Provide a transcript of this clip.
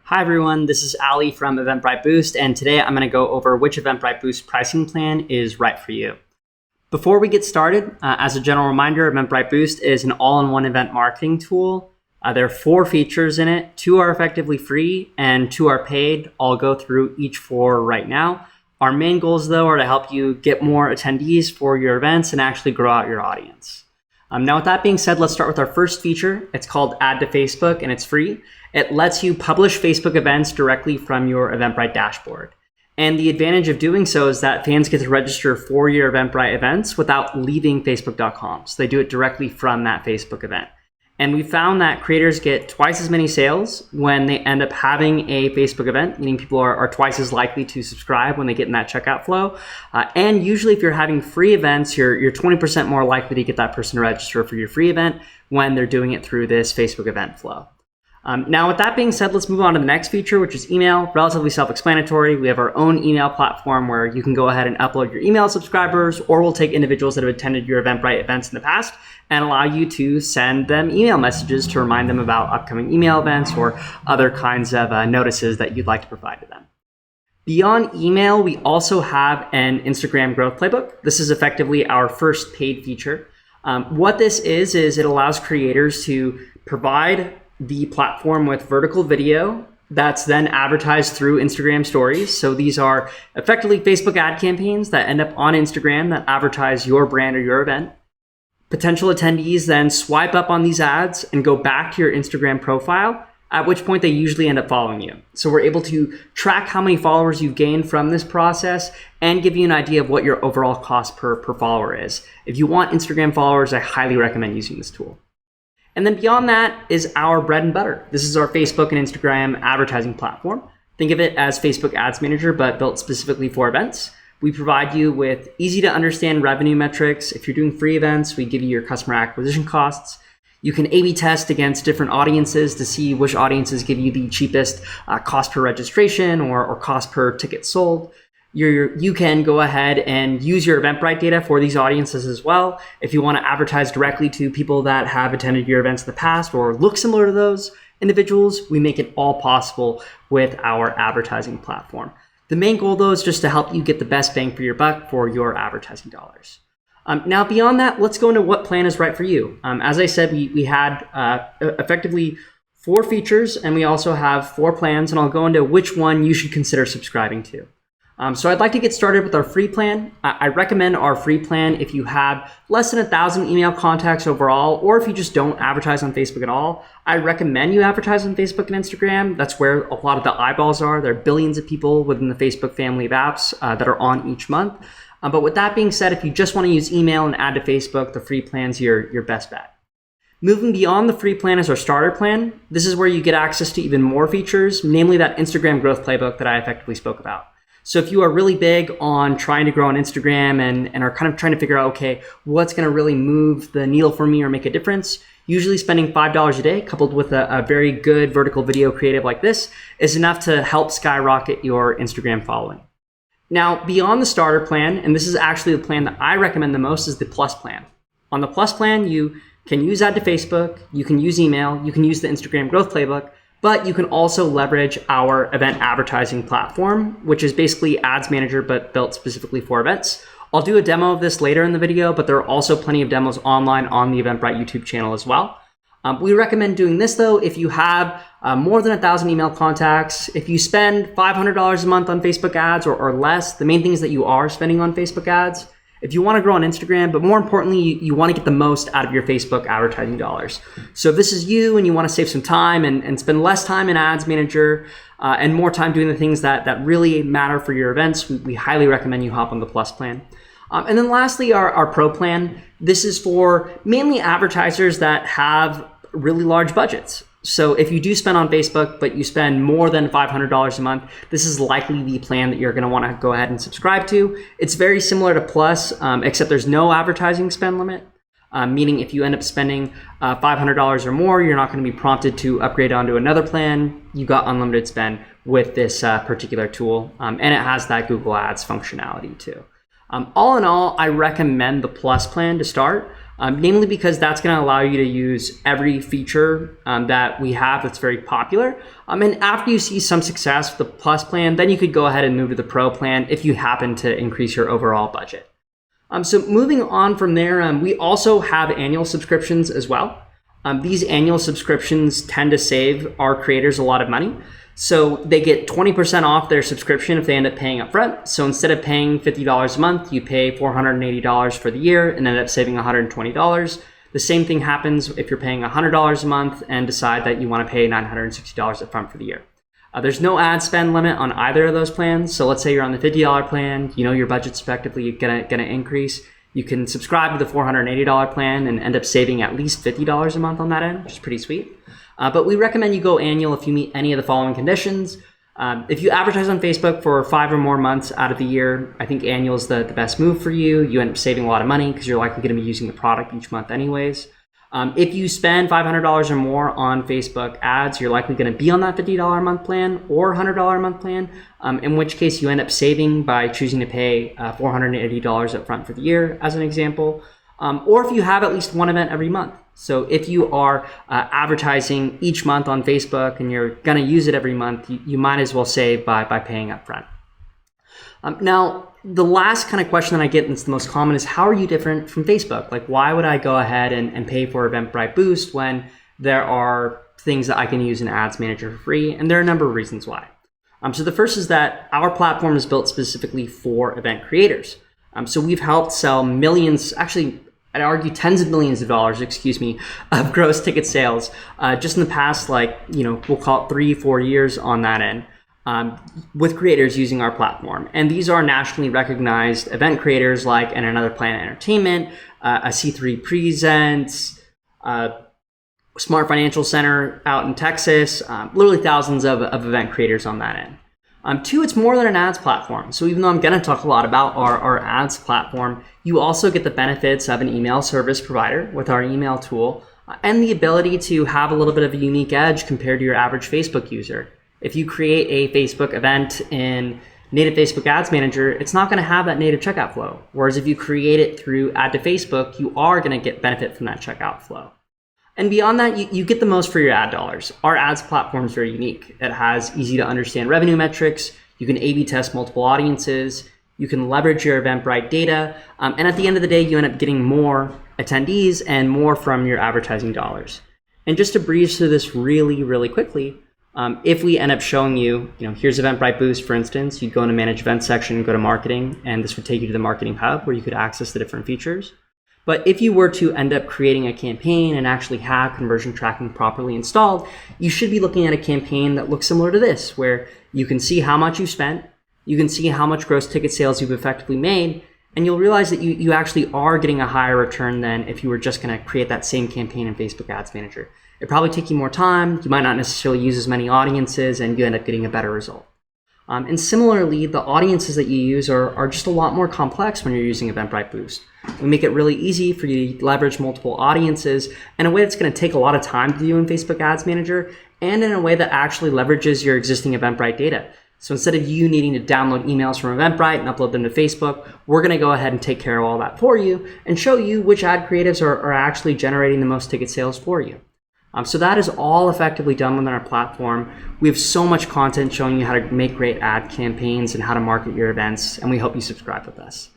Hi everyone, this is Ali from Eventbrite Boost, and today I'm going to go over which Eventbrite Boost pricing plan is right for you. Before we get started, as a general reminder, Eventbrite Boost is an all-in-one event marketing tool. There are 4 features in it. 2 are effectively free and 2 are paid. I'll go through each 4 right now. Our main goals, though, are to help you get more attendees for your events and actually grow out your audience. Now, with that being said, let's start with our first feature. It's called Add to Facebook, and it's free. It lets you publish Facebook events directly from your Eventbrite dashboard. And the advantage of doing so is that fans get to register for your Eventbrite events without leaving Facebook.com. So they do it directly from that Facebook event. And we found that creators get twice as many sales when they end up having a Facebook event, meaning people are twice as likely to subscribe when they get in that checkout flow. And usually if you're having free events, you're 20% more likely to get that person to register for your free event when they're doing it through this Facebook event flow. Now, with that being said, let's move on to the next feature, which is email. Relatively self-explanatory. We have our own email platform where you can go ahead and upload your email subscribers, or we'll take individuals that have attended your Eventbrite events in the past and allow you to send them email messages to remind them about upcoming email events or other kinds of notices that you'd like to provide to them. Beyond email, we also have an Instagram growth playbook. This is effectively our first paid feature. What this is it allows creators to provide the platform with vertical video that's then advertised through Instagram stories. So these are effectively Facebook ad campaigns that end up on Instagram that advertise your brand or your event. Potential attendees then swipe up on these ads and go back to your Instagram profile, at which point they usually end up following you. So we're able to track how many followers you've gained from this process and give you an idea of what your overall cost per follower is. If you want Instagram followers, I highly recommend using this tool. And then beyond that is our bread and butter. This is our Facebook and Instagram advertising platform. Think of it as Facebook Ads Manager, but built specifically for events. We provide you with easy to understand revenue metrics. If you're doing free events, we give you your customer acquisition costs. You can A/B test against different audiences to see which audiences give you the cheapest cost per registration or cost per ticket sold. You can go ahead and use your Eventbrite data for these audiences as well. If you want to advertise directly to people that have attended your events in the past or look similar to those individuals, we make it all possible with our advertising platform. The main goal, though, is just to help you get the best bang for your buck for your advertising dollars. Now, beyond that, let's go into what plan is right for you. As I said, we had effectively 4 features, and we also have 4 plans, and I'll go into which one you should consider subscribing to. So I'd like to get started with our free plan. I recommend our free plan if you have less than 1,000 email contacts overall, or if you just don't advertise on Facebook at all. I recommend you advertise on Facebook and Instagram. That's where a lot of the eyeballs are. There are billions of people within the Facebook family of apps that are on each month. But with that being said, if you just want to use email and add to Facebook, the free plan's your best bet. Moving beyond the free plan is our starter plan. This is where you get access to even more features, namely that Instagram growth playbook that I effectively spoke about. So if you are really big on trying to grow on Instagram and are kind of trying to figure out, okay, what's going to really move the needle for me or make a difference, usually spending $5 a day coupled with a very good vertical video creative like this is enough to help skyrocket your Instagram following. Now, beyond the starter plan, and this is actually the plan that I recommend the most, is the plus plan. On the plus plan, you can use Add to Facebook, you can use email, you can use the Instagram growth playbook, but you can also leverage our event advertising platform, which is basically Ads Manager, but built specifically for events. I'll do a demo of this later in the video, but there are also plenty of demos online on the Eventbrite YouTube channel as well. We recommend doing this, though, if you have more than 1,000 email contacts. If you spend $500 a month on Facebook ads or less, the main thing is that you are spending on Facebook ads. If you want to grow on Instagram, but more importantly, you want to get the most out of your Facebook advertising dollars. So if this is you and you want to save some time and spend less time in Ads Manager and more time doing the things that really matter for your events, we highly recommend you hop on the Plus plan. And then lastly, our Pro plan. This is for mainly advertisers that have really large budgets. So if you do spend on Facebook, but you spend more than $500 a month, this is likely the plan that you're going to want to go ahead and subscribe to. It's very similar to Plus, except there's no advertising spend limit, meaning if you end up spending $500 or more, you're not going to be prompted to upgrade onto another plan. You got unlimited spend with this particular tool, and it has that Google Ads functionality too. All in all, I recommend the Plus plan to start. namely because that's going to allow you to use every feature that we have that's very popular. And after you see some success with the Plus plan, then you could go ahead and move to the Pro plan if you happen to increase your overall budget. So moving on from there, we also have annual subscriptions as well. These annual subscriptions tend to save our creators a lot of money. So they get 20% off their subscription if they end up paying up front. So instead of paying $50 a month, you pay $480 for the year and end up saving $120. The same thing happens if you're paying $100 a month and decide that you want to pay $960 up front for the year. There's no ad spend limit on either of those plans. So let's say you're on the $50 plan, you know your budget's effectively gonna increase. You can subscribe to the $480 plan and end up saving at least $50 a month on that end, which is pretty sweet. But we recommend you go annual if you meet any of the following conditions. If you advertise on Facebook for 5 or more months out of the year, I think annual is the best move for you. You end up saving a lot of money because you're likely going to be using the product each month anyways. If you spend $500 or more on Facebook ads, you're likely going to be on that $50 a month plan or $100 a month plan, in which case you end up saving by choosing to pay $480 up front for the year, as an example. Or if you have at least one event every month. So if you are advertising each month on Facebook and you're going to use it every month, you might as well save by paying up front. Now, the last kind of question that I get that's the most common is, how are you different from Facebook? Like, why would I go ahead and pay for Eventbrite Boost when there are things that I can use in Ads Manager for free? And there are a number of reasons why. So the first is that our platform is built specifically for event creators. So we've helped sell millions, actually, I'd argue tens of millions of dollars, of gross ticket sales just in the past, we'll call it 3-4 years on that end, with creators using our platform. And these are nationally recognized event creators like And Another Planet Entertainment, a C3 Presents, Smart Financial Center out in Texas, literally thousands of event creators on that end. Two, it's more than an ads platform. So even though I'm going to talk a lot about our ads platform, you also get the benefits of an email service provider with our email tool and the ability to have a little bit of a unique edge compared to your average Facebook user. If you create a Facebook event in native Facebook Ads Manager, it's not going to have that native checkout flow. Whereas if you create it through Add to Facebook, you are going to get benefit from that checkout flow. And beyond that, you get the most for your ad dollars. Our ads platform is very unique. It has easy to understand revenue metrics. You can A/B test multiple audiences. You can leverage your Eventbrite data. And at the end of the day, you end up getting more attendees and more from your advertising dollars. And just to breeze through this really, really quickly, if we end up showing you, here's Eventbrite Boost, for instance, you'd go into Manage Events section, go to Marketing, and this would take you to the Marketing Hub where you could access the different features. But if you were to end up creating a campaign and actually have conversion tracking properly installed, you should be looking at a campaign that looks similar to this, where you can see how much you spent, you can see how much gross ticket sales you've effectively made, and you'll realize that you actually are getting a higher return than if you were just going to create that same campaign in Facebook Ads Manager. It probably take you more time, you might not necessarily use as many audiences, and you end up getting a better result. And similarly, the audiences that you use are just a lot more complex when you're using Eventbrite Boost. We make it really easy for you to leverage multiple audiences in a way that's going to take a lot of time to do in Facebook Ads Manager, and in a way that actually leverages your existing Eventbrite data. So instead of you needing to download emails from Eventbrite and upload them to Facebook, we're going to go ahead and take care of all that for you and show you which ad creatives are actually generating the most ticket sales for you. So that is all effectively done within our platform. We have so much content showing you how to make great ad campaigns and how to market your events, and we hope you subscribe with us.